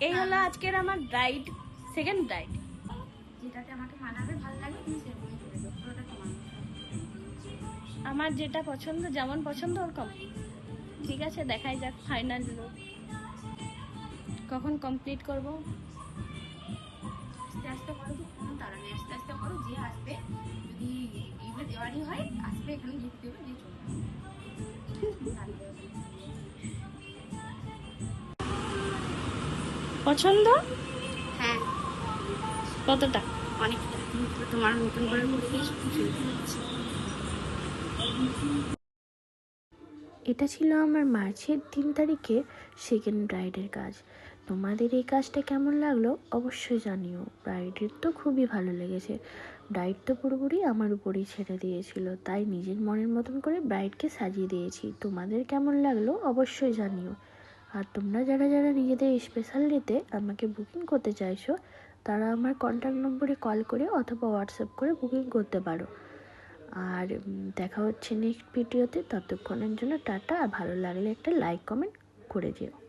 এই হলো আজকের আমার ব্রাইড, সেকেন্ড ব্রাইড। যেটাতে আমাকে মানাবে, ভালো লাগবে, তুমি সেরকমই করে দেবো, পুরোটা তোমার। আমার যেটা পছন্দ, যেমন পছন্দ ওরকম। ঠিক আছে, দেখাই যাক ফাইনাল লুক কখন কমপ্লিট করব। আস্তে আস্তে করো, তো কোনো তাড়া নেই, আস্তে আস্তে করো। যে আসবে, যদি গিফট দেওয়ারই হয়, আসবে এখানে গিফট দেবে, দিয়ে চলে যাবে। পছন্দ হ্যাঁ, কতটা? অনেকটা। তোমার নতুন করে খুশি হচ্ছে। এটা ছিল আমার মার্চের 3 তারিখে সেকেন্ড ব্রাইডের কাজ। তোমাদের এই কাজটা কেমন লাগলো অবশ্যই জানিও। ব্রাইডের তো খুবই ভালো লেগেছে। ব্রাইড তো পুরোপুরি আমার উপরেই ছেড়ে দিয়েছিল, তাই নিজের মনের মতন করে ব্রাইডকে সাজিয়ে দিয়েছি। তোমাদের কেমন লাগলো অবশ্যই জানিও। আর তোমরা যারা যারা নিজেদের স্পেশাল ডেতে আমাকে বুকিং করতে চাইছো, তারা আমার কন্ট্যাক্ট নম্বরে কল করে অথবা হোয়াটসঅ্যাপ করে বুকিং করতে পারো। আর দেখা হচ্ছে নেক্সট ভিডিওতে। ততক্ষণের জন্য টাটা। আর ভালো লাগলে একটা লাইক কমেন্ট করে দিও।